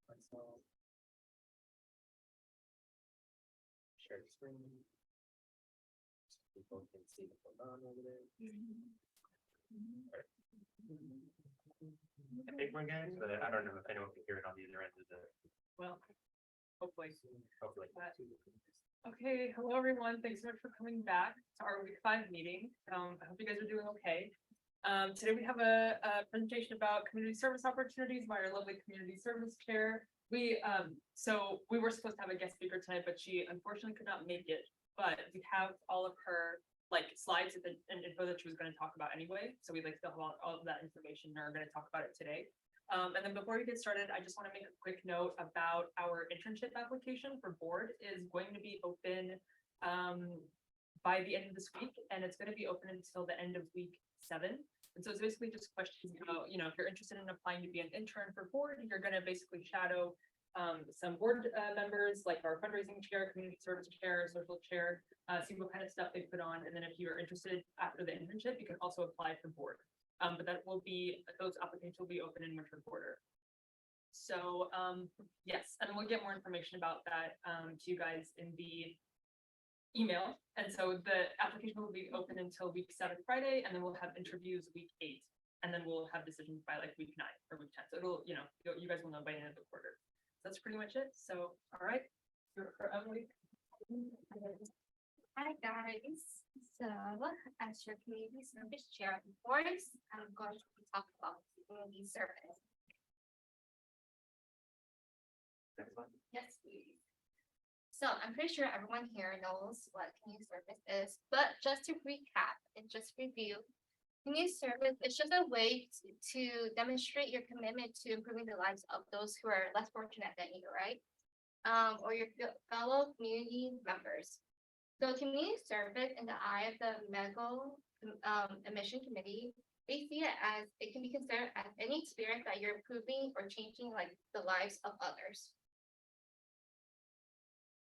myself. Share the screen. So people can see what's going on over there. A big one, guys, but I don't know if anyone can hear it on the other end of the. Well, hopefully. Hopefully. Okay, hello everyone. Thanks so much for coming back to our week 5 meeting. I hope you guys are doing okay. Today we have a presentation about community service opportunities by our lovely community service chair. We were supposed to have a guest speaker tonight, but she unfortunately could not make it. But we have all of her slides and info that she was going to talk about anyway. So we still have all of that information and are going to talk about it today. And then before we get started, I just want to make a quick note about our internship application for board is going to be open by the end of this week, and it's going to be open until the end of week 7. And so it's basically just questions about, if you're interested in applying to be an intern for board, you're going to basically shadow some board members like our fundraising chair, community service chair, social chair, see what kind of stuff they put on. And then if you're interested after the internship, you can also apply for board. But those applications will be open in winter quarter. So yes, and we'll get more information about that to you guys in the email. And so the application will be open until week 7 Friday, and then we'll have interviews week 8, and then we'll have decisions by week 9 or week 10. So it'll, you guys will know by the end of the quarter. So that's pretty much it. So, all right. For Emily. Hi guys, so as your community service chair, of course, I'm going to talk about community service. Yes, please. So I'm pretty sure everyone here knows what community service is, but just to recap and just review, community service is just a way to demonstrate your commitment to improving the lives of those who are less fortunate than you, right? Or your fellow community members. So community service in the eye of the medical admission committee, they see it as, it can be considered as any experience that you're improving or changing the lives of others.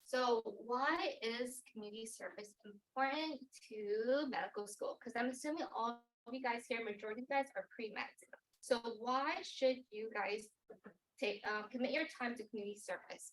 So why is community service important to medical school? Because I'm assuming all of you guys here, majority of you guys are pre-med. So why should you guys commit your time to community service?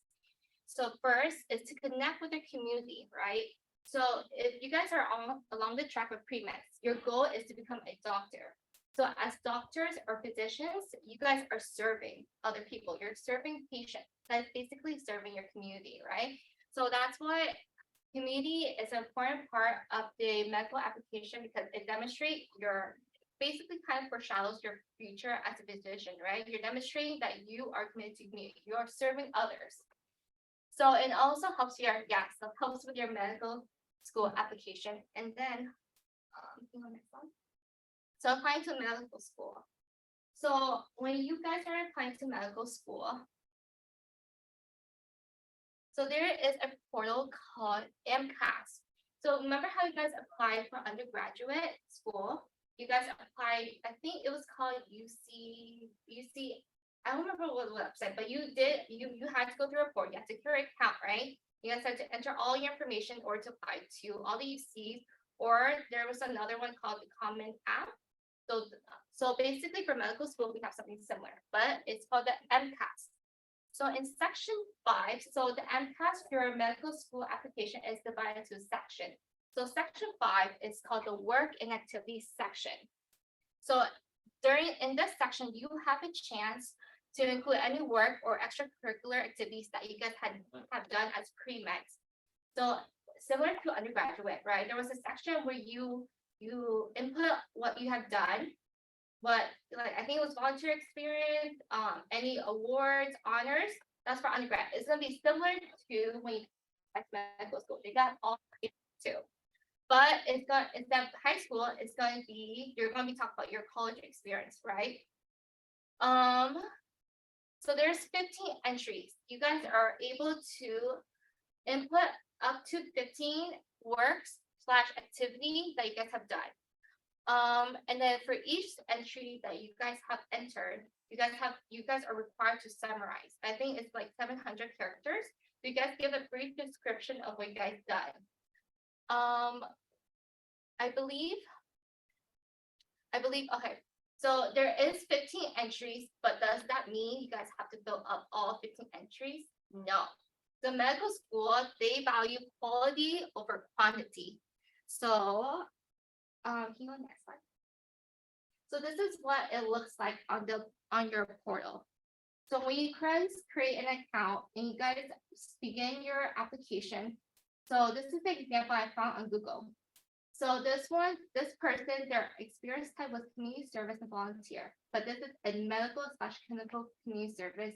So first is to connect with your community, right? So if you guys are all along the track of pre-meds, your goal is to become a doctor. So as doctors or physicians, you guys are serving other people. You're serving patients. That's basically serving your community, right? So that's why community is an important part of the medical application, because it demonstrates basically kind of foreshadows your future as a physician, right? You're demonstrating that you are committed to community. You are serving others. So it also helps helps with your medical school application. And then, so applying to medical school. So when you guys are applying to medical school, so there is a portal called AMSA. So remember how you guys applied for undergraduate school? You guys applied, I think it was called UC, I don't remember what website, but you had to go through a report. You had to create an account, right? You guys had to enter all your information or to apply to all the UCs, or there was another one called the Common App. So basically for medical school, we have something similar, but it's called the MCAS. So in section 5, so the MCAS for your medical school application is divided into section. So section 5 is called the work and activities section. So in this section, you have a chance to include any work or extracurricular activities that you guys have done as pre-meds. So similar to undergraduate, right? There was a section where you input what you have done, but I think it was volunteer experience, any awards, honors, that's for undergrad. It's gonna be similar to when you medical school. They got all too. But instead of high school, you're gonna be talking about your college experience, right? So there's 15 entries. You guys are able to input up to 15 works/activity that you guys have done. And then for each entry that you guys have entered, you guys are required to summarize. I think it's 700 characters. So you guys give a brief description of what you guys done. I believe, okay. So So there is 15 entries, but does that mean you guys have to fill up all 15 entries? No. The medical school, they value quality over quantity. So, can you go next slide? So this is what it looks like on your portal. So when you guys create an account and you guys begin your application, so this is the example I found on Google. So this person, their experience type was community service and volunteer, but this is a medical/clinical community service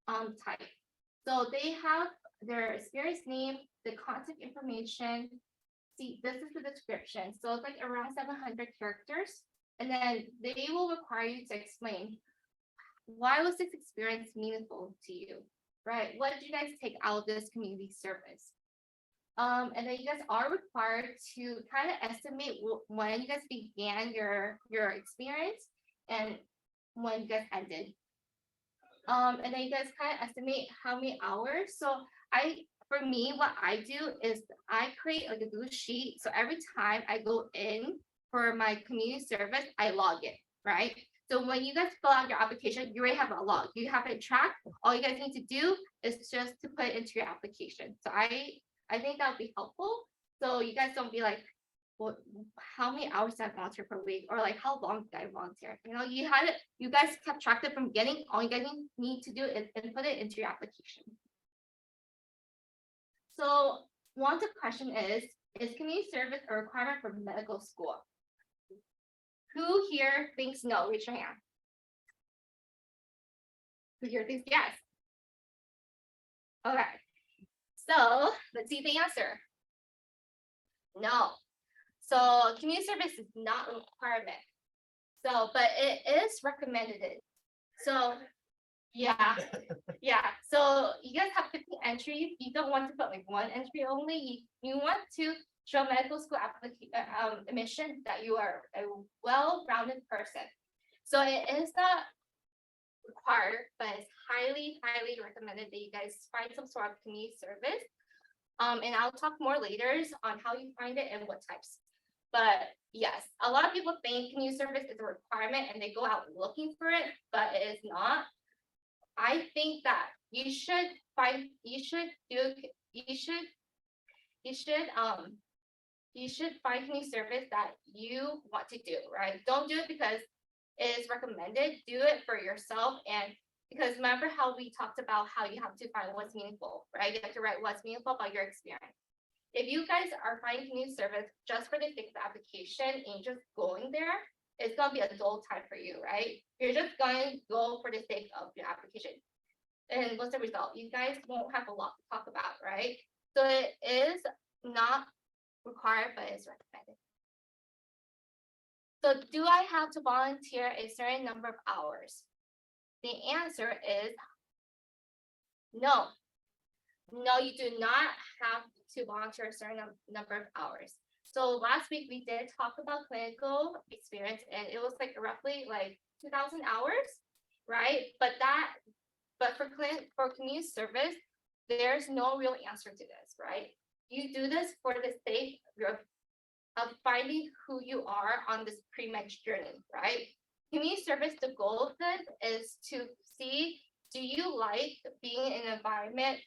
type. So they have their experience name, the contact information. See, this is the description. So it's like around 700 characters. And then they will require you to explain, why was this experience meaningful to you, right? What did you guys take out of this community service? And then you guys are required to kind of estimate when you guys began your experience and when you guys ended. And then you guys kind of estimate how many hours. So for me, what I do is I create like a Google sheet. So every time I go in for my community service, I log it, right? So when you guys fill out your application, you already have a log. You have it tracked. All you guys need to do is just to put it into your application. So I think that would be helpful. So you guys don't be like, well, how many hours did I volunteer per week? Or like, how long did I volunteer? You know, you guys kept track of it from beginning. All you guys need to do is input it into your application. So one question is community service a requirement for medical school? Who here thinks no? Raise your hand. Who here thinks yes? Okay. So let's see the answer. No. So community service is not a requirement. So, but it is recommended. So yeah, yeah. So you guys have 50 entries. You don't want to put like one entry only. You want to show medical school admission that you are a well-rounded person. So it is not required, but it's highly, highly recommended that you guys find some sort of community service. And I'll talk more later on how you find it and what types. But yes, a lot of people think community service is a requirement and they go out looking for it, but it is not. I think that you should find community service that you want to do, right? Don't do it because it is recommended. Do it for yourself, and because remember how we talked about how you have to find what's meaningful, right? You have to write what's meaningful about your experience. If you guys are finding community service just for the sake of the application and just going there, it's gonna be a dull time for you, right? You're just going to go for the sake of your application. And what's the result? You guys won't have a lot to talk about, right? So it is not required, but it's recommended. So do I have to volunteer a certain number of hours? The answer is no. No, you do not have to volunteer a certain number of hours. So last week we did talk about clinical experience, and it was like roughly like 2,000 hours, right? But for community service, there's no real answer to this, right? You do this for the sake of finding who you are on this pre-med journey, right? Community service, the goal of this is to see, do you like being in an environment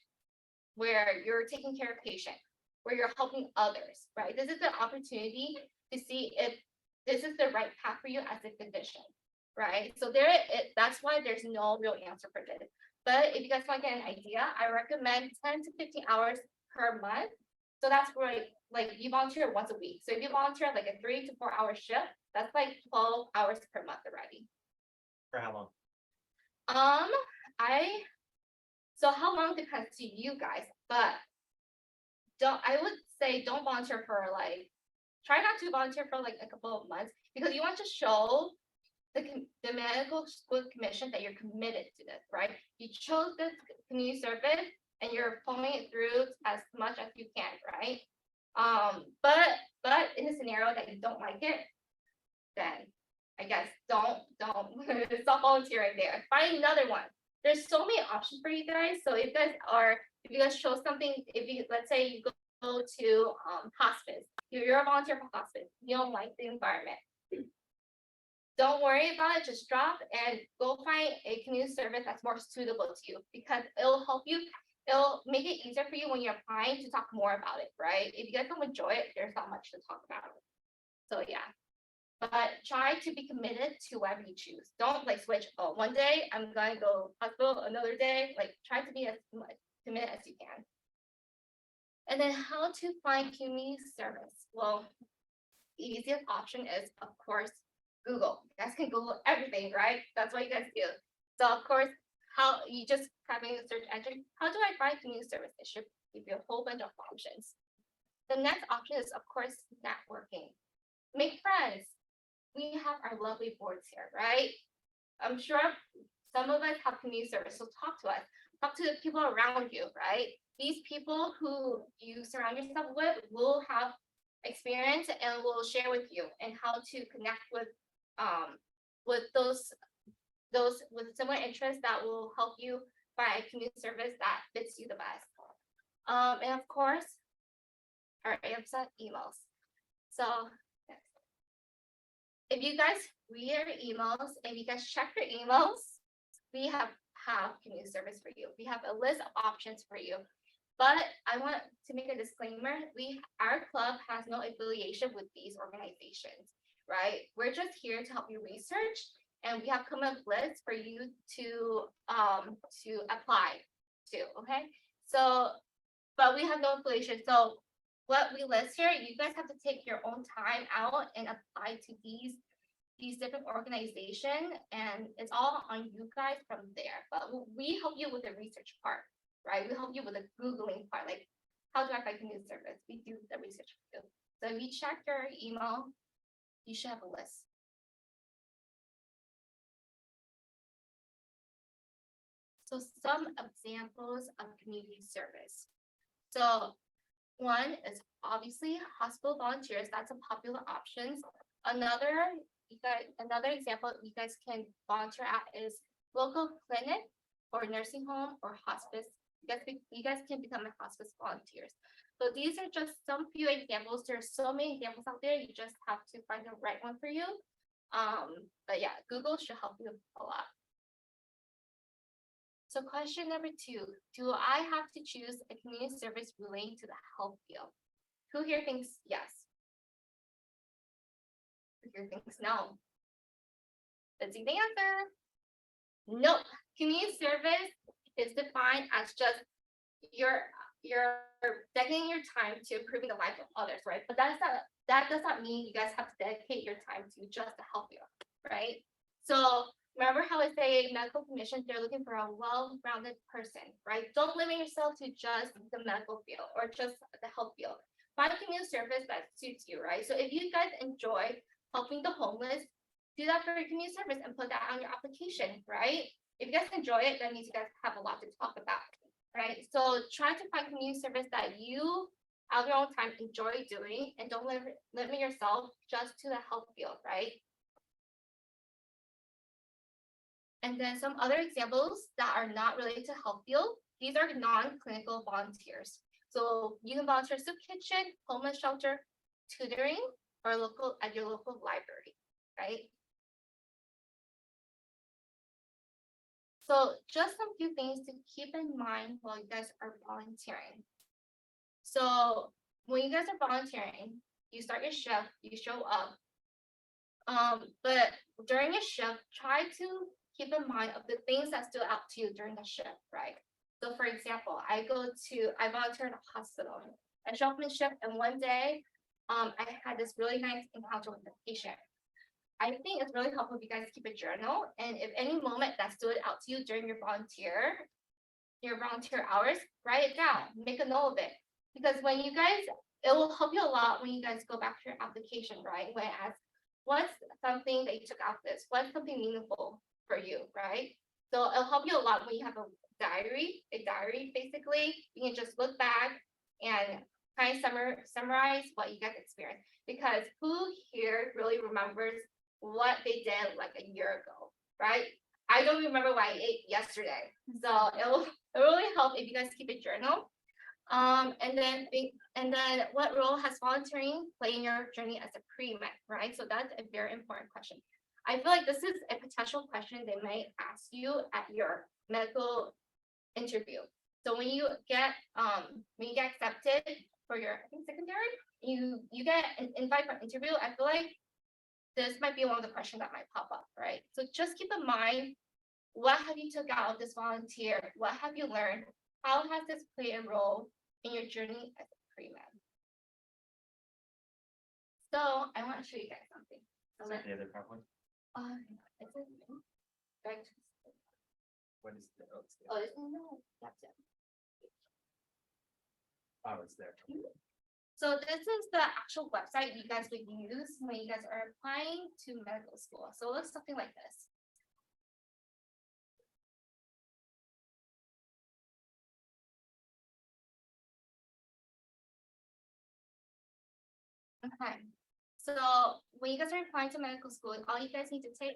where you're taking care of patients, where you're helping others, right? This is an opportunity to see if this is the right path for you as a physician, right? So that's why there's no real answer for this. But if you guys want to get an idea, I recommend 10 to 15 hours per month. So that's great. Like you volunteer once a week. So if you volunteer like a 3 to 4 hour shift, that's like 12 hours per month already. For how long? So how long depends to you guys, but I would say don't volunteer for like, try not to volunteer for like a couple of months, because you want to show the medical school commission that you're committed to this, right? You chose this community service and you're following it through as much as you can, right? But in a scenario that you don't like it, then I guess don't stop volunteering there. Find another one. There's so many options for you guys. So if you guys show something, let's say you go to hospice, you're a volunteer for hospice, you don't like the environment. don't worry about it, just drop and go find a community service that's more suitable to you, because it'll help you, it'll make it easier for you when you're applying to talk more about it, right? If you guys don't enjoy it, there's not much to talk about. So yeah, but try to be committed to whatever you choose. Don't like switch, oh, one day I'm gonna go hospital, another day, like try to be as committed as you can. And then how to find community service? Well, the easiest option is, of course, Google. You guys can Google everything, right? That's what you guys do. So of course, how you just type in the search engine, how do I find community service? It should give you a whole bunch of options. The next option is, of course, networking. Make friends. We have our lovely boards here, right? I'm sure some of us have community service, so talk to us. Talk to the people around you, right? These people who you surround yourself will have experience and will share with you and how to connect with those with similar interests that will help you find a community service that fits you the best. And of course, our AMSA emails. So if you guys read your emails and you guys check your emails, we have community service for you. We have a list of options for you. But I want to make a disclaimer, our club has no affiliation with these organizations, right? We're just here to help you research, and we have come up lists for you to apply to, okay? So, but we have no affiliation. So what we list here, you guys have to take your own time out and apply to these different organizations, and it's all on you guys from there. But we help you with the research part, right? We help you with the Googling part, like how do I find community service? We do the research for you. So if you check your email, you should have a list. So some examples of community service. So one is obviously hospital volunteers. That's a popular option. Another example you guys can volunteer at is local clinic or nursing home or hospice. You guys can become a hospice volunteers. So these are just some few examples. There's so many examples out there. You just have to find the right one for you. But yeah, Google should help you a lot. So question number 2, do I have to choose a community service relating to the health field? Who here thinks yes? Who here thinks no? Let's see the answer. Nope. Community service is defined as just you're dedicating your time to improving the life of others, right? But that does not mean you guys have to dedicate your time to just the health field, right? So remember how I say medical commissions, they're looking for a well-rounded person, right? Don't limit yourself to just the medical field or just the health field. Find a community service that suits you, right? So if you guys enjoy helping the homeless, do that for your community service and put that on your application, right? If you guys enjoy it, that means you guys have a lot to talk about, right? So try to find community service that you, out of your own time, enjoy doing, and don't limit yourself just to the health field, right? And then some other examples that are not related to health field, these are non-clinical volunteers. So you can volunteer soup kitchen, homeless shelter, tutoring, or at your local library, right? So just some few things to keep in mind while you guys are volunteering. So when you guys are volunteering, you start your shift, you show up. But during your shift, try to keep in mind of the things that stood out to you during the shift, right? So for example, I volunteer in a hospital. I show up in shift, and one day, I had this really nice encounter with a patient. I think it's really helpful if you guys keep a journal, and if any moment that stood out to you during your volunteer hours, write it down, make a note of it. Because it will help you a lot when you guys go back to your application, right? When it asks, what's something that you took out of this? What's something meaningful for you, right? So it'll help you a lot when you have a diary basically. You can just look back and kind of summarize what you guys experienced. Because who here really remembers what they did like a year ago, right? I don't remember what I ate yesterday. So it'll really help if you guys keep a journal. And then what role has volunteering played in your journey as a pre-med, right? So that's a very important question. I feel like this is a potential question they might ask you at your medical interview. So when you get accepted for your, I think, secondary, you get an invite for interview. I feel like this might be one of the questions that might pop up, right? So just keep in mind, what have you took out of this volunteer? What have you learned? How has this played a role in your journey as a pre-med? So I want to show you guys something. So Is that the other PowerPoint? it's a right. What is the, oh, it's there. Oh, it's no, that's it. Oh, it's there. So this is the actual website you guys would use when you guys are applying to medical school. So it looks something like this. Okay, so when you guys are applying to medical school, all you guys need to type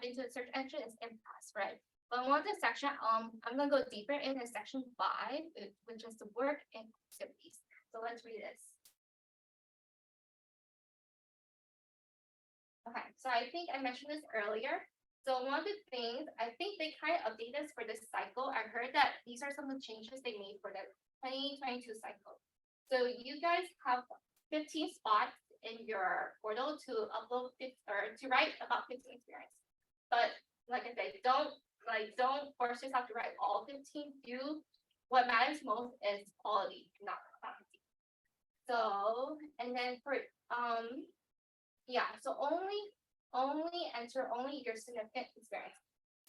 into the search engine is AMSA, right? But one of the section, I'm gonna go deeper into section 5, which is the work and activities. So let's read this. Okay, so I think I mentioned this earlier. So one of the things, I think they kind of update this for this cycle. I heard that these are some of the changes they made for the 2022 cycle. So you guys have 15 spots in your portal to upload or to write about 15 experience. But like I said, don't force yourself to write all 15. Do what matters most is quality, not quantity. So, and then for yeah, so only enter your significant experience.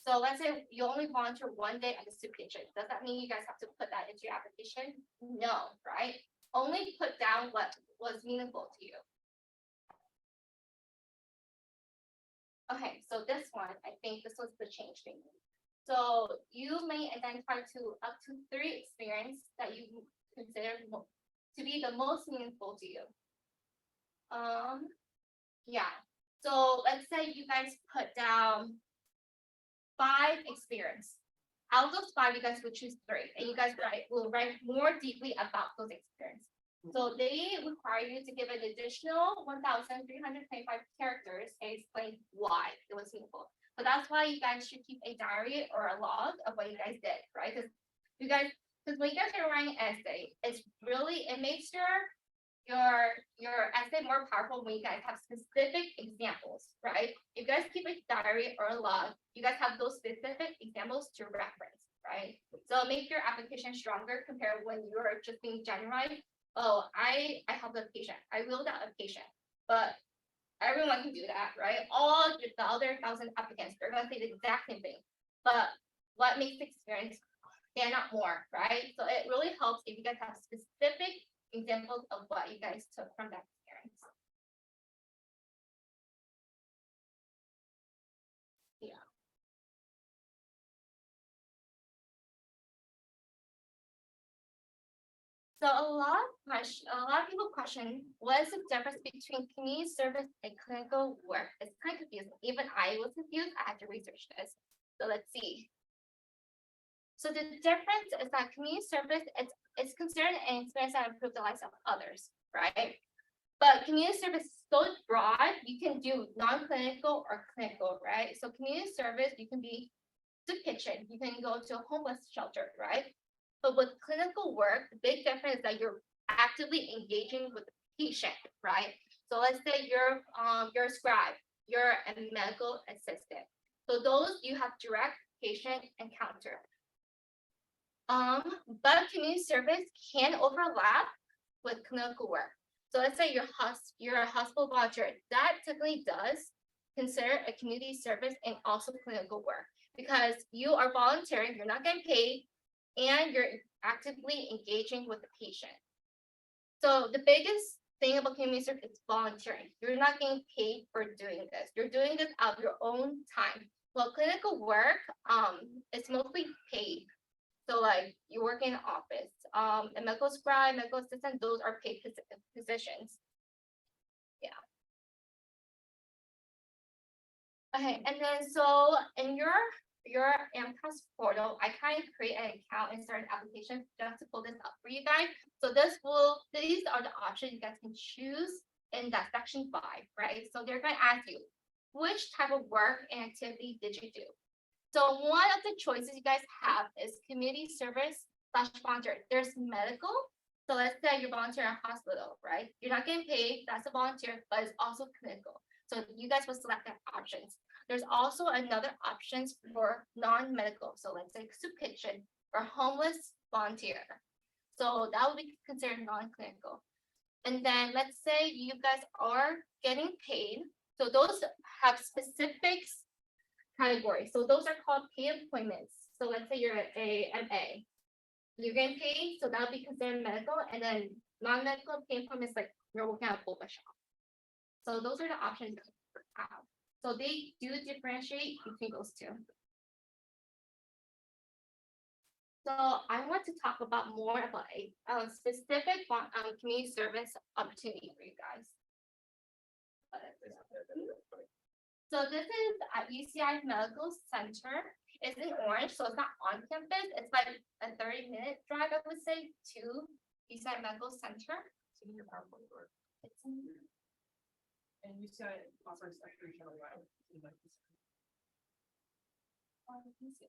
So let's say you only volunteer one day at the soup kitchen. Does that mean you guys have to put that into your application? No, right? Only put down what was meaningful to you. Okay, so this one, I think this was the change thing. So you may identify up to 3 experiences that you consider to be the most meaningful to you. Yeah. So let's say you guys put down 5 experience. Out of those 5, you guys would choose 3, and you guys will write more deeply about those experiences. So they require you to give an additional 1,325 characters and explain why it was meaningful. So that's why you guys should keep a diary or a log of what you guys did, right? Because when you guys are writing an essay, it makes your essay more powerful when you guys have specific examples, right? If you guys keep a diary or a log, you guys have those specific examples to reference, right? So make your application stronger compared when you're just being generalized. Oh, I helped a patient, I wheeled out a patient, but everyone can do that, right? All the other 1,000 applicants, they're gonna say the exact same thing. But what makes the experience stand out more, right? So it really helps if you guys have specific examples of what you guys took from that experience. Yeah. So a lot of people question what is the difference between community service and clinical work. It's kind of confusing. Even I was confused. I had to research this. So let's see. So the difference is that community service it's considered an experience that improves the lives of others, right? But community service is so broad, you can do non-clinical or clinical, right? So community service, you can be the kitchen, you can go to a homeless shelter, right? But with clinical work, the big difference is that you're actively engaging with the patient, right? So let's say you're a scribe, you're a medical assistant. So those you have direct patient encounter. But community service can overlap with clinical work. So let's say you're a hospital volunteer. That typically does consider a community service and also clinical work because you are volunteering, you're not getting paid, and you're actively engaging with the patient. So the biggest thing about community service is volunteering. You're not getting paid for doing this. You're doing this out of your own time. Well, clinical work, it's mostly paid. So like you work in an office, a medical scribe, medical assistant, those are paid positions. Yeah. Okay, and then so in your AMCAS portal, I kind of create an account and start an application just to pull this up for you guys. So these are the options you guys can choose in that section 5, right? So they're gonna ask you, which type of work and activity did you do? So one of the choices you guys have is community service / volunteer. There's medical. So let's say you're volunteering in a hospital, right? You're not getting paid, that's a volunteer, but it's also clinical. So you guys will select that options. There's also another options for non-medical. So let's say soup kitchen or homeless volunteer. So that would be considered non-clinical. And then let's say you guys are getting paid. So those have specific categories. So those are called paid appointments. So let's say you're a MA. You're getting paid, so that'll be considered medical, and then non-medical paid appointments like you're working at a boba shop. So those are the options you have. So they do differentiate between those two. So I want to talk about more about a specific community service opportunity for you guys. So this is at UCI Medical Center. It's in Orange, so it's not on campus. It's like a 30-minute drive, I would say, to UCI Medical Center. It's in your PowerPoint or, It's in, and UCI offers extra shuttle ride. If you'd like to see. let me see.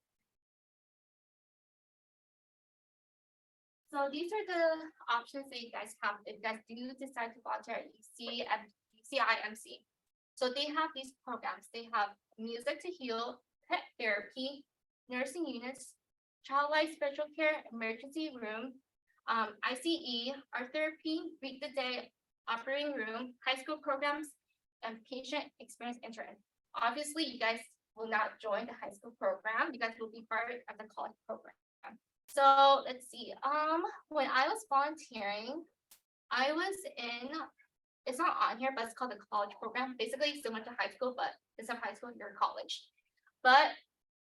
So these are the options that you guys have if you guys do decide to volunteer at UCI MC. So they have these programs. They have music to heal, pet therapy, nursing units, child life special care, emergency room, ICE, art therapy, read the day, operating room, high school programs, and patient experience intern. Obviously, you guys will not join the high school program. You guys will be part of the college program. So let's see. When I was volunteering, I was in. It's not on here, but it's called the college program. Basically, similar to high school, but instead of high school, you're in college. But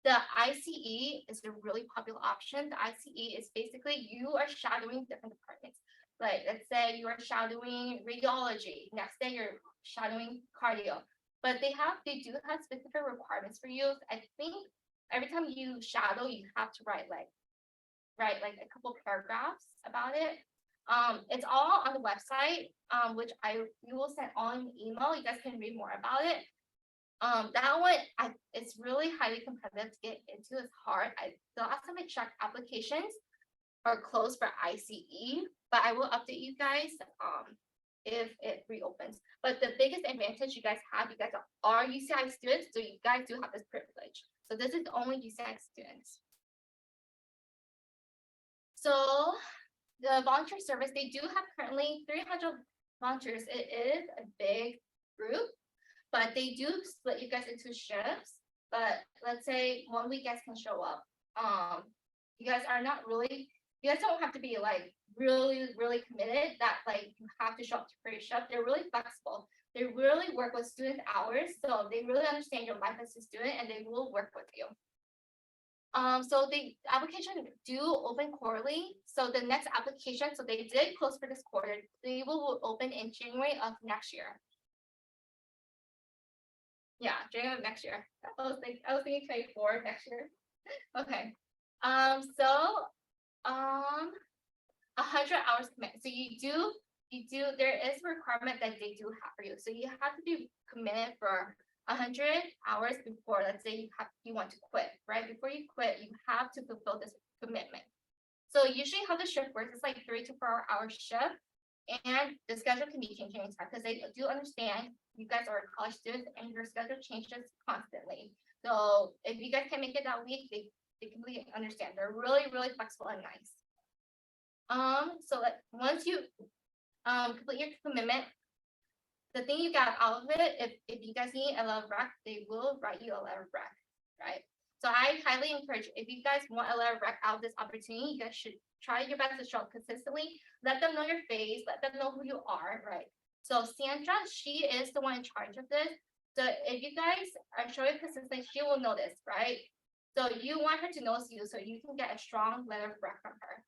the ICE is a really popular option. The ICE is basically you are shadowing different departments. Like let's say you are shadowing radiology. Next day you're shadowing cardio. But they do have specific requirements for you. I think every time you shadow, you have to write like a couple paragraphs about it. It's all on the website, which you will send all in email. You guys can read more about it. That one, it's really highly competitive to get into. It's hard. The last time I checked, applications are closed for ICE, but I will update you guys if it reopens. But the biggest advantage you guys are UCI students, so you guys do have this privilege. So this is only UCI students. So the volunteer service, they do have currently 300 volunteers. It is a big group, but they do split you guys into shifts. But let's say 1 week you guys can show up. You guys don't have to be like really committed that like you have to show up to every shift. They're really flexible. They really work with student hours, so they really understand your life as a student and they will work with you. So the application do open quarterly. So the next application, so they did close for this quarter. They will open in January of next year. Yeah, January of next year. I was thinking 24 next year. Okay. 100 hours commit. So there is a requirement that they do have for you. So you have to be committed for 100 hours before, let's say you want to quit, right? Before you quit, you have to fulfill this commitment. So usually how the shift works is like 3 to 4 hour shift, and the schedule can be changing anytime because they do understand you guys are college students and your schedule changes constantly. So if you guys can make it that week, they completely understand. They're really flexible and nice. So once you complete your commitment, the thing you got out of it, if you guys need a letter of rec, they will write you a letter of rec, right? So I highly encourage, if you guys want a letter of rec out of this opportunity, you guys should try your best to show up consistently. Let them know your face, let them know who you are, right? So Sandra, she is the one in charge of this. So if you guys are showing consistently, she will know this, right? So you want her to know you so you can get a strong letter of rec from her.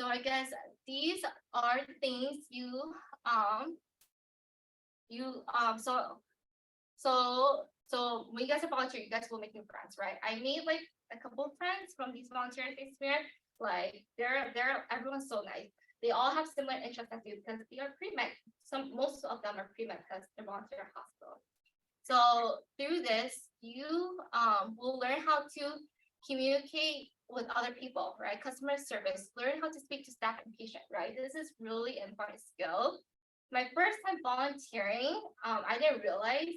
So I guess these are things so when you guys are volunteering, you guys will make new friends, right? I made like a couple of friends from these volunteering experience. Like everyone's so nice. they all have similar interests as you because they are pre-med. Most of them are pre-med because they're volunteer hospital. So through this, you will learn how to communicate with other people, right? Customer service, learn how to speak to staff and patient, right? This is really important skill. My first time volunteering, I didn't realize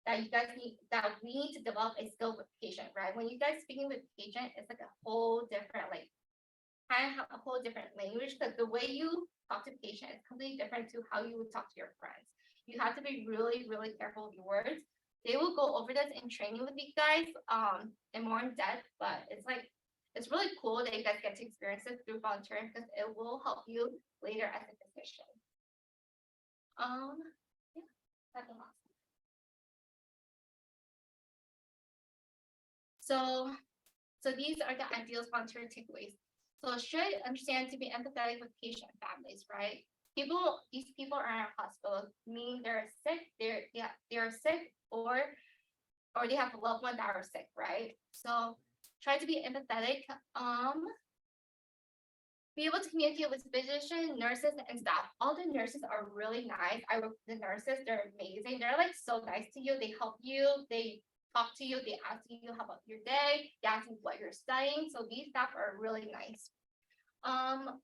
that we need to develop a skill with patient, right? When you guys speaking with patient, it's like a whole different, like kind of a whole different language because the way you talk to patient is completely different to how you would talk to your friends. You have to be really, really careful with your words. They will go over this in training with you guys in more in depth, but it's really cool that you guys get to experience this through volunteering because it will help you later as a physician. Yeah, that's the last one. So these are the ideal volunteer takeaways. So should understand to be empathetic with patient families, right? These people are in a hospital, meaning they're sick, they're sick or they have a loved one that are sick, right? So try to be empathetic. Be able to communicate with physicians, nurses, and staff. All the nurses are really nice. I work with the nurses, they're amazing. They're like so nice to you. They help you, they talk to you, they ask you how about your day, they ask you what you're studying. So these staff are really nice.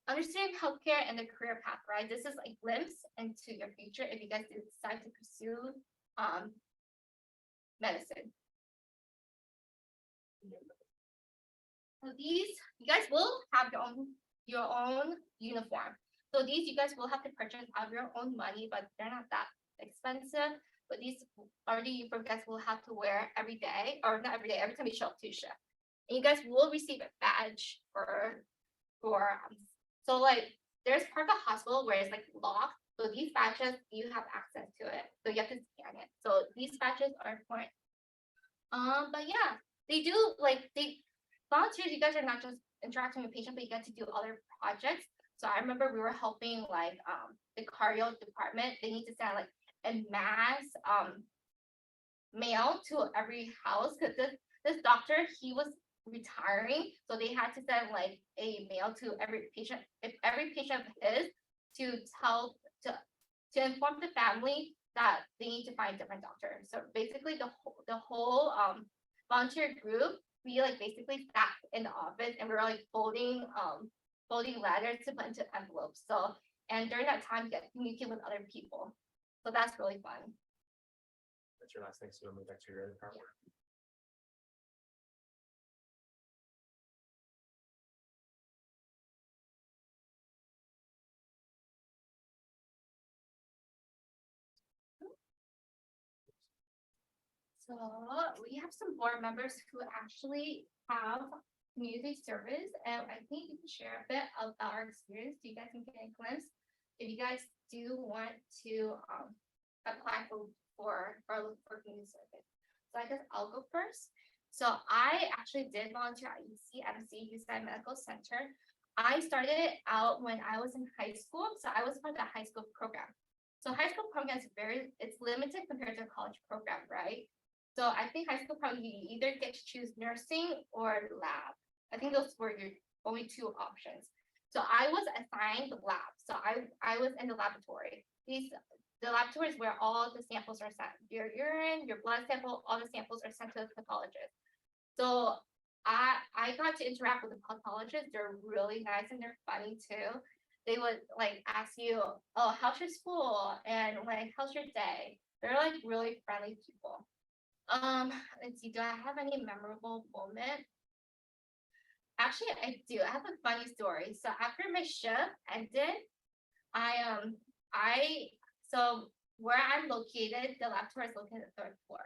Understand healthcare and the career path, right? This is a glimpse into your future if you guys decide to pursue medicine. So these, you guys will have your own uniform. So these you guys will have to purchase out of your own money, but they're not that expensive. But these are the uniform you guys will have to wear every day, or not every day, every time you show up to shift. And you guys will receive a badge so like there's part of the hospital where it's like locked. So these badges, you have access to it. So you have to scan it. So these badges are important. But yeah, they do volunteers, you guys are not just interacting with patients, but you get to do other projects. So I remember we were helping like the cardio department. They need to send like a mass mail to every house because this doctor, he was retiring, so they had to send like a mail to every patient, if every patient is to inform the family that they need to find a different doctor. So basically the whole volunteer group, we like basically sat in the office and we were like folding letters to put into envelopes. So, and during that time, you get to communicate with other people. So that's really fun. That's your last thing, so we'll move back to your other part. So we have some board members who actually have community service, and I think we can share a bit of our experience. So you guys can get a glimpse if you guys do want to apply for community service. So I guess I'll go first. So I actually did volunteer at AMSA UCI Medical Center. I started out when I was in high school, so I was part of the high school program. So high school program is it's limited compared to a college program, right? So I think high school program, you either get to choose nursing or lab. I think those were your only two options. So I was assigned lab. So I was in the laboratory. The laboratory is where all the samples are sent. Your urine, your blood sample, all the samples are sent to the pathologist. So I got to interact with the pathologists. They're really nice and they're funny too. They would like ask you, oh, how's your school? And like, how's your day? They're like really friendly people. Let's see, do I have any memorable moment? Actually, I do. I have a funny story. So after my shift ended, so where I'm located, the laboratory is located on the 3rd floor.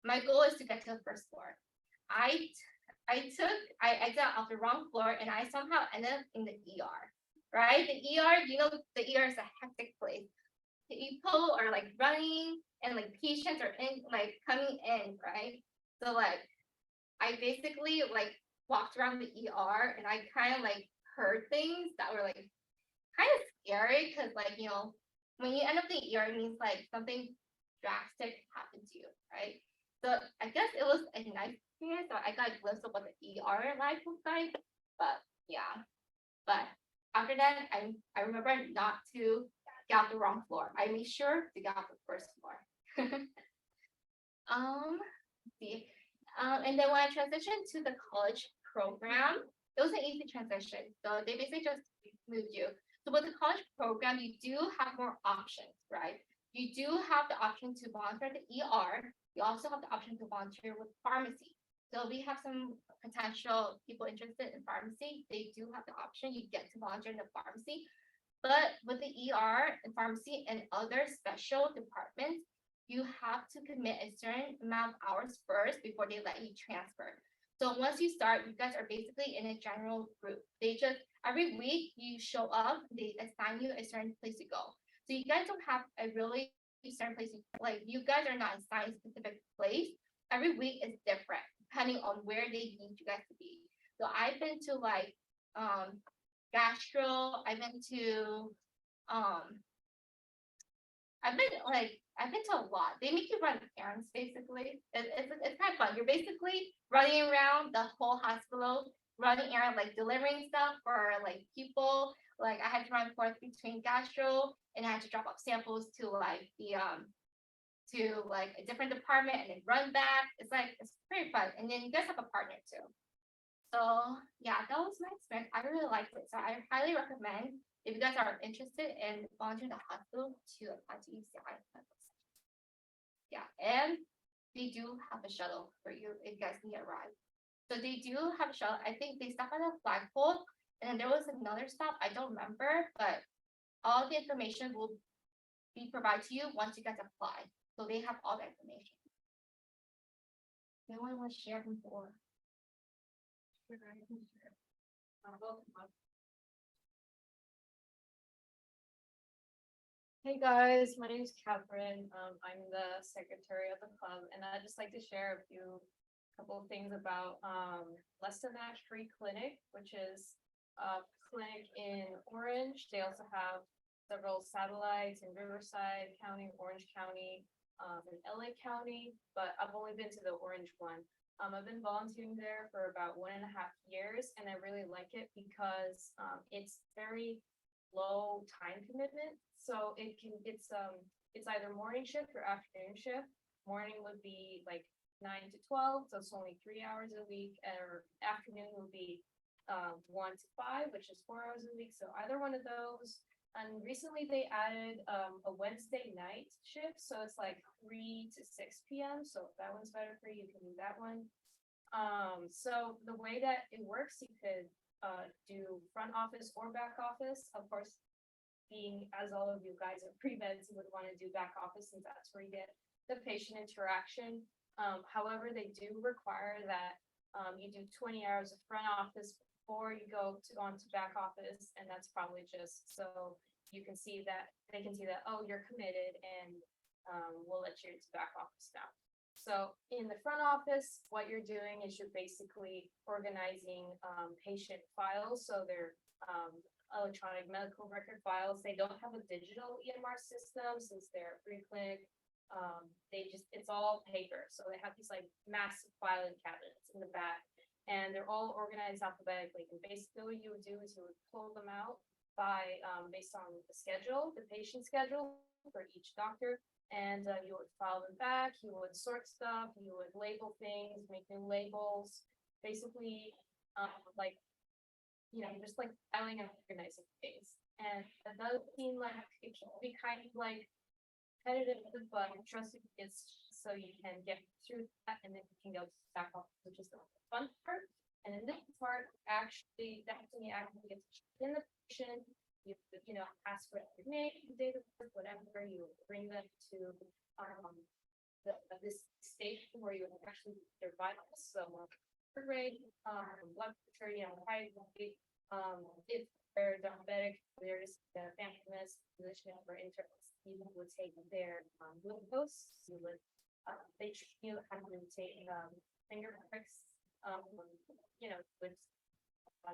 My goal is to get to the 1st floor. I got off the wrong floor and I somehow ended up in the ER, right? The ER, you know, the ER is a hectic place. People are like running and like patients are coming in, right? So like I basically like walked around the ER and I kind of like heard things that were like kind of scary because like, you know, when you end up in the ER, it means like something drastic happened to you, right? So I guess it was a nice experience. So I got a glimpse of what the ER life was like, but yeah, but After that, I remember not to get off the wrong floor. I made sure to get off the first floor. See, and then when I transitioned to the college program, it was an easy transition. So they basically just moved you. So with the college program, you do have more options, right? You do have the option to volunteer at the ER. You also have the option to volunteer with pharmacy. So we have some potential people interested in pharmacy. They do have the option. You get to volunteer in the pharmacy. But with the ER and pharmacy and other special departments, you have to commit a certain amount of hours first before they let you transfer. So once you start, you guys are basically in a general group. They just, every week you show up, they assign you a certain place to go. So you guys don't have a really certain place, like you guys are not assigned a specific place. Every week is different, depending on where they need you guys to be. So I've been to like, gastro, I've been to, I've been to a lot. They make you run errands basically. It's kind of fun. You're basically running around the whole hospital, running errands, like delivering stuff for like people. Like I had to run forth between gastro and I had to drop off samples to like the to like a different department and then run back. It's pretty fun. And then you guys have a partner too. So yeah, that was my experience. I really liked it. So I highly recommend if you guys are interested in volunteering the hospital to apply to UCI. Yeah, and they do have a shuttle for you if you guys need a ride. So they do have a shuttle. I think they stop at a flagpole, and then there was another stop. I don't remember, but all the information will be provided to you once you guys apply. So they have all the information. Anyone want to share before? Hey guys, my name is Catherine. I'm the secretary of the club, and I'd just like to share a couple of things about Less Than Match Free Clinic, which is a clinic in Orange. They also have several satellites in Riverside County, Orange County, in LA County, but I've only been to the Orange one. I've been volunteering there for about 1.5 years, and I really like it because it's very low time commitment. So it's either morning shift or afternoon shift. Morning would be like 9 to 12, so it's only 3 hours a week, or afternoon would be 1 to 5, which is 4 hours a week. So either one of those. And recently they added a Wednesday night shift, so it's like 3 to 6 p.m. So if that one's better for you, you can do that one. So the way that it works, you could do front office or back office. Of course, being as all of you guys are pre-meds, you would want to do back office since that's where you get the patient interaction. However, they do require that you do 20 hours of front office before you go on to back office, and that's probably just so you can see that they can see that, oh, you're committed, and we'll let you into back office now. So in the front office, what you're doing is you're basically organizing patient files. So they're electronic medical record files. They don't have a digital EMR system since they're a free clinic. It's all paper. So they have these like massive filing cabinets in the back, and they're all organized alphabetically. And basically what you would do is you would pull them out by based on the schedule, the patient schedule for each doctor. And you would file them back, you would sort stuff, you would label things, make new labels, basically like, just like filing and organizing things. And that does seem like it can be kind of like competitive, but trust me, it's so you can get through that and then you can go back off, which is the fun part. And in this part, actually, that's when you actually get to check in the patient. You ask for their name, date of birth, whatever, you bring them to this station where you actually do their vitals, so heart rate, blood pressure, height, weight, if they're diabetic, there's the famous physician or internist, you would take their glucose, you would they show you how to take finger pricks, with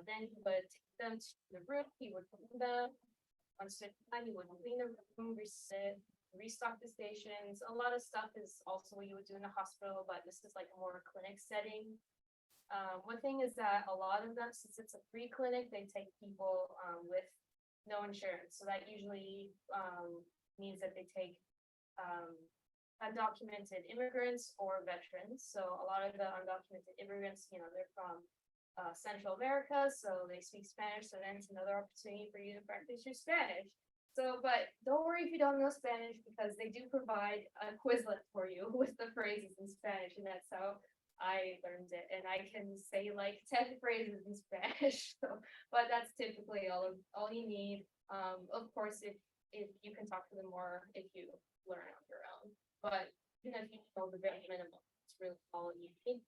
then you would take them to the room, you would clean them. Once at a time, you would clean the room, restock the stations. A lot of stuff is also what you would do in the hospital, but this is like a more clinic setting. One thing is that a lot of them, since it's a free clinic, they take people with no insurance. So that usually means that they take undocumented immigrants or veterans. So a lot of the undocumented immigrants, they're from Central America, so they speak Spanish. So then it's another opportunity for you to practice your Spanish. So, but don't worry if you don't know Spanish, because they do provide a Quizlet for you with the phrases in Spanish, and that's how I learned it. And I can say like 10 phrases in Spanish. So, but that's typically all you need. Of course, if you can talk to them more if you learn on your own. But even if you know the very minimum, it's really all you need.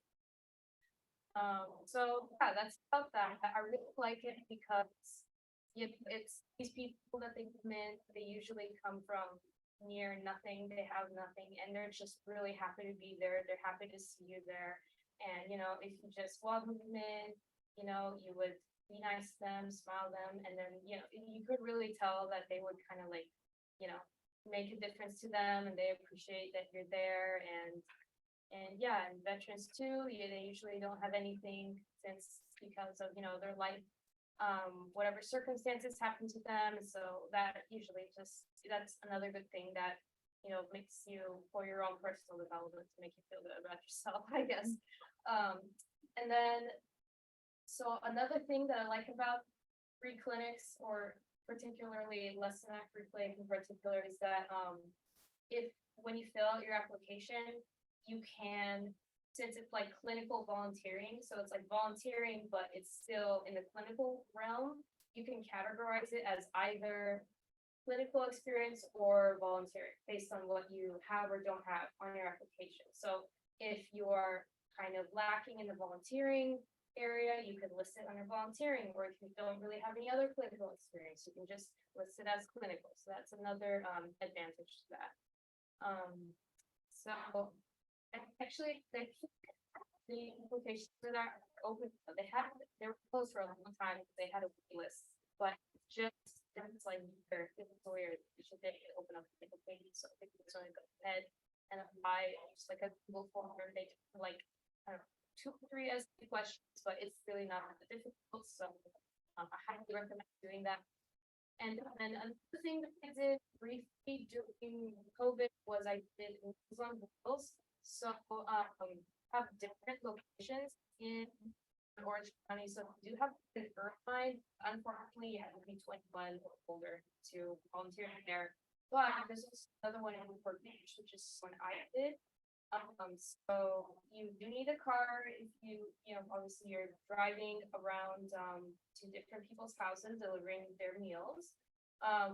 So yeah, that's about that. I really like it because it's these people that they come in, they usually come from near nothing, they have nothing, and they're just really happy to be there. They're happy to see you there. And if you just welcome them in, you would be nice to them, smile them, and then you could really tell that they would kind of like, make a difference to them, and they appreciate that you're there. And yeah, and veterans too, they usually don't have anything since because of their life, whatever circumstances happen to them. So that usually that's another good thing that makes you, for your own personal development, to make you feel good about yourself, I guess. And then so another thing that I like about free clinics, or particularly less than that free clinic in particular, is that if when you fill out your application, you can, since it's like clinical volunteering, so it's like volunteering, but it's still in the clinical realm, you can categorize it as either clinical experience or volunteering based on what you have or don't have on your application. So if you're kind of lacking in the volunteering area, you could list it under volunteering, or if you don't really have any other clinical experience, you can just list it as clinical. So that's another advantage to that. So actually, the applications for that are open. They were closed for a long time. They had a wait list, but it's like it's weird. They open up the page, so I think it's only go ahead and apply just like a Google form where they like, I don't know, 2 or 3 essay questions, but it's really not that difficult. So I highly recommend doing that. And then another thing that I did briefly during COVID was I did Meals on Wheels. So have different locations in Orange County. So if you do have an Irvine, unfortunately you have to be 21 or older to volunteer there. But there's also another one in Newport Beach, which is one I did. So you do need a car if obviously you're driving around to different people's houses delivering their meals.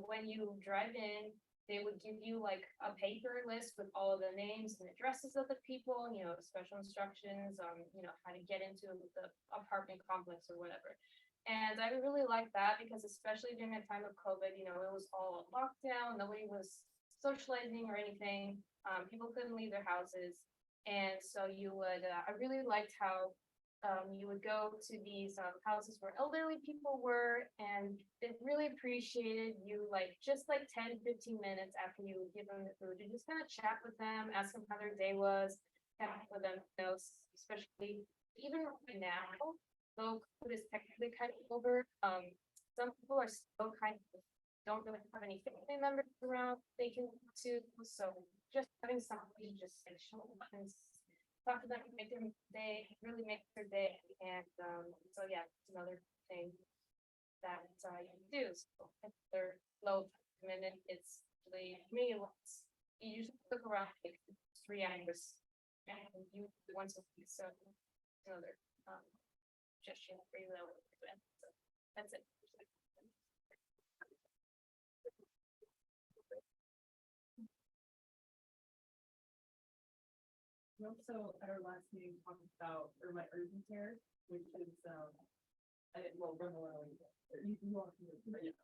When you drive in, they would give you like a paper list with all of the names and addresses of the people, special instructions on, how to get into the apartment complex or whatever. And I really like that because especially during the time of COVID, it was all lockdown, nobody was socializing or anything. People couldn't leave their houses. And so you would, I really liked how you would go to these houses where elderly people were, and they really appreciated you, like just like 10-15 minutes after you would give them the food, you just kind of chat with them, ask them how their day was, chat with them, especially even right now, though food is technically kind of over. Some people are still kind of don't really have any family members around they can go to, so just having somebody just like show up and talk to them, make their day, really make their day. And so yeah, it's another thing that you can do. So another low minute, it's really, for me, you usually took around like 3 hours, and you once a week. So it's another suggestion for you that we're doing. So that's it. We also at our last meeting talked about urgent care, which is but yeah,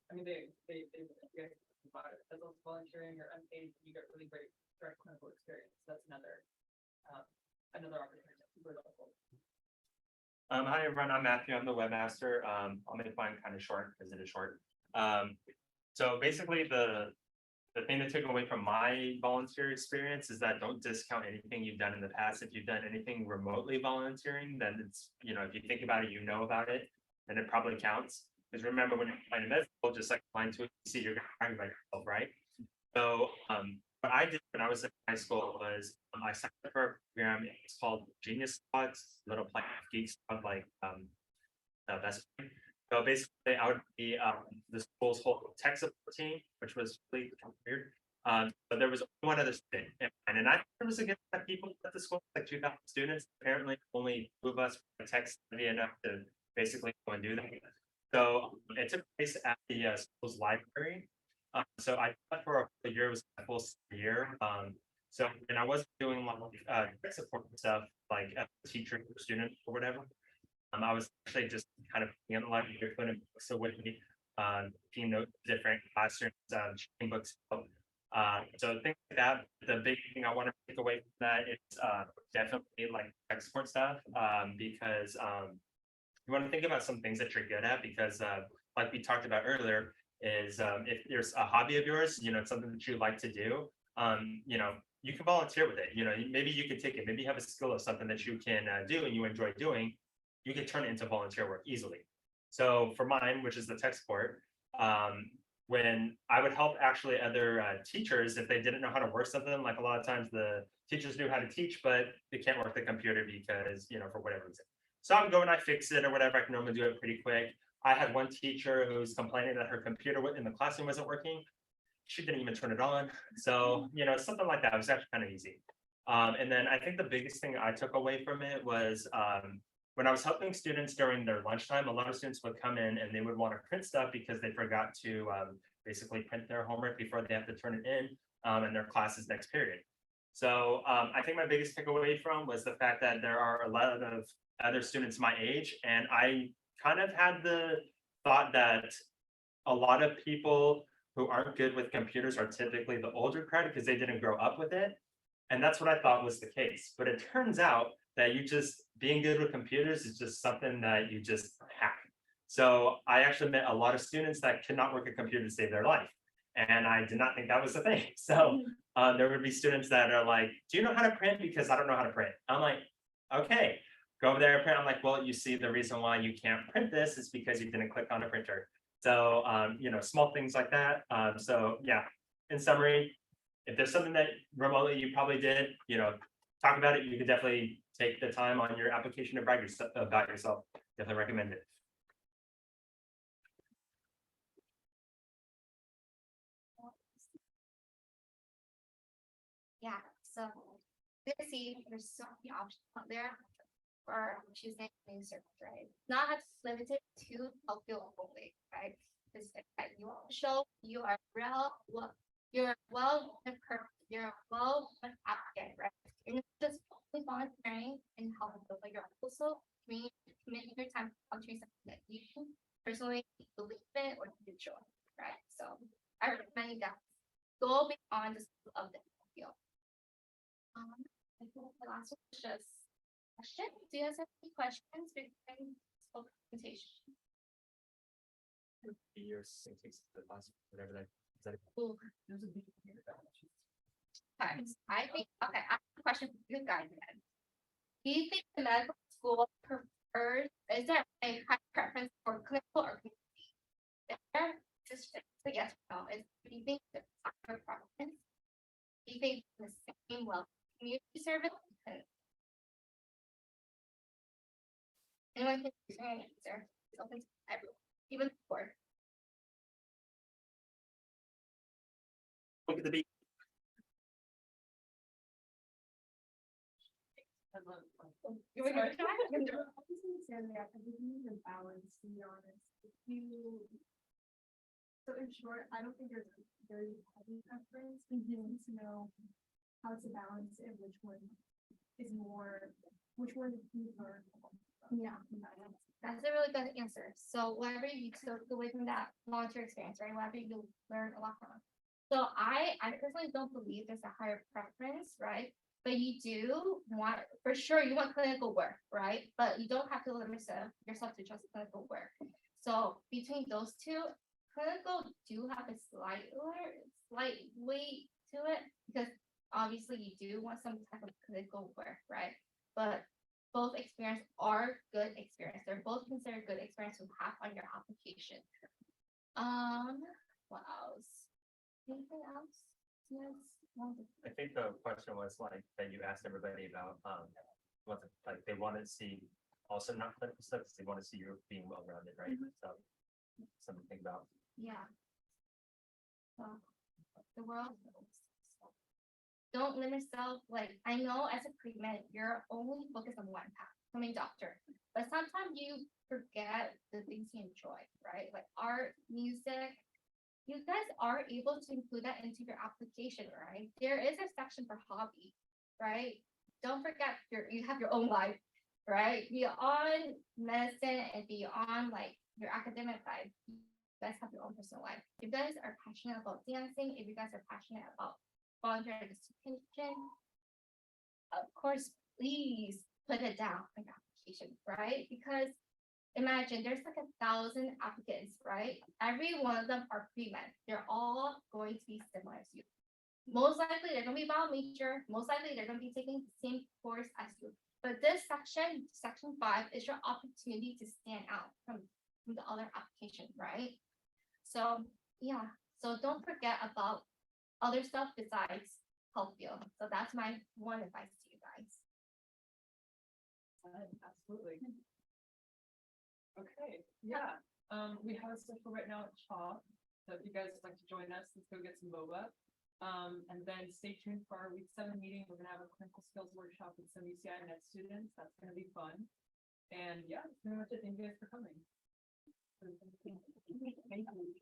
I mean they you guys provide as well as volunteering or unpaid, you get really great direct clinical experience. That's another opportunity for local. Hi everyone, I'm Matthew. I'm the webmaster. I'll make mine kind of short because it is short. So basically the the thing that took away from my volunteer experience is that don't discount anything you've done in the past. If you've done anything remotely volunteering, then it's, if you think about it, you know about it, then it probably counts. Because remember, when you're applying to med school, just like applying to a UC, you're talking about yourself, right? So, what I did when I was in high school was I signed up for a program. It's called Genius Squad, it's a little like geek squad, like best friend. So basically, I would be the school's whole tech support team, which was really weird. But there was one other student, and I think there was a good amount of people at the school, like 2,000 students. Apparently, only 2 of us were tech savvy enough to basically go and do that. So it took place at the school's library. So I thought for a year, it was a full year. So and I wasn't doing like tech support stuff like as a teacher or student or whatever. I was actually just kind of in the library putting books away, taking notes, different classrooms, checking books out. So things like that. The big thing I want to take away from that is definitely like tech support stuff, because you want to think about some things that you're good at, because like we talked about earlier, is if there's a hobby of yours, it's something that you like to do, you can volunteer with it. Maybe you could take it. Maybe you have a skill of something that you can do and you enjoy doing. You can turn it into volunteer work easily. So for mine, which is the tech support, when I would help actually other teachers if they didn't know how to work something, like a lot of times the teachers knew how to teach, but they can't work the computer because, for whatever reason. So I would go and I fix it or whatever. I can normally do it pretty quick. I had one teacher who's complaining that her computer in the classroom wasn't working. She didn't even turn it on. So, something like that. It was actually kind of easy. And then I think the biggest thing I took away from it was when I was helping students during their lunchtime, a lot of students would come in and they would want to print stuff because they forgot to basically print their homework before they have to turn it in their classes next period. So I think my biggest takeaway from was the fact that there are a lot of other students my age, and I kind of had the thought that a lot of people who aren't good with computers are typically the older crowd because they didn't grow up with it. And that's what I thought was the case. But it turns out that being good with computers is just something that you just have. So I actually met a lot of students that could not work a computer to save their life. And I did not think that was the thing. So there would be students that are like, do you know how to print? Because I don't know how to print. I'm like, okay, go over there and print. I'm like, well, you see, the reason why you can't print this is because you didn't click on a printer. So, small things like that. So yeah, in summary, if there's something that remotely you probably did, talk about it. You could definitely take the time on your application to brag about yourself. Definitely recommend it. Yeah, so you can see there's so many options out there for choosing a service, right? Not limited to healthcare only, right? Because you want to show you are you're well applicant, right? You're not just only volunteering and helping, but you're also committing your time to something that you personally believe in or enjoy, right? So I recommend that go beyond the scope of the field. I think the last one is just question. Do you guys have any questions regarding this whole presentation? Years, whatever that is. That Ooh. Okay, I think, okay, I have a question for you guys then. Do you think the medical school prefers, is there a high preference for clinical or community? Is there just a yes or no? Do you think there's a higher preference? Do you think the same community service? Anyone can answer. It's open to everyone, even before. Look at the beat. You want to try? Balance, to be honest. So in short, I don't think there's a very heavy preference. We need to know how to balance it, which one is deeper. Yeah, that's a really good answer. So whatever you took away from that volunteer experience, right? Whatever you learned a lot from. So I personally don't believe there's a higher preference, right? But you do want, for sure, you want clinical work, right? But you don't have to limit yourself to just clinical work. So between those two, clinical do have a slight weight to it, because obviously you do want some type of clinical work, right? But both experience are good experience. They're both considered good experience to have on your application. What else? Anything else? Yes. I think the question was like, that you asked everybody about, what, like, they want to see also not clinical stuff, 'cause they want to see you being well-rounded, right? So, something to think about. Yeah. So, the world knows. Don't limit yourself, like, I know as a pre-med, you're only focused on one path, becoming doctor. But sometimes you forget the things you enjoy, right? Like art, music. You guys are able to include that into your application, right? There is a section for hobby, right? Don't forget you have your own life, right? Beyond medicine and beyond like your academic life, you guys have your own personal life. If you guys are passionate about dancing, if you guys are passionate about volunteer participation, of course, please put it down on your application, right? Because imagine there's like 1,000 applicants, right? Every one of them are pre-med. They're all going to be similar to you. Most likely they're going to be bio major. Most likely they're going to be taking the same course as you. But this section 5, is your opportunity to stand out from the other application, right? So yeah, so don't forget about other stuff besides health field. So that's my one advice to you guys. Absolutely. Okay, yeah, we have a special right now at CHA, so if you guys would like to join us, let's go get some boba. And then stay tuned for our week 7 meeting, we're gonna have a clinical skills workshop with some UCI med students, that's gonna be fun. And yeah, that's pretty much it, thank you guys for coming. Thank you.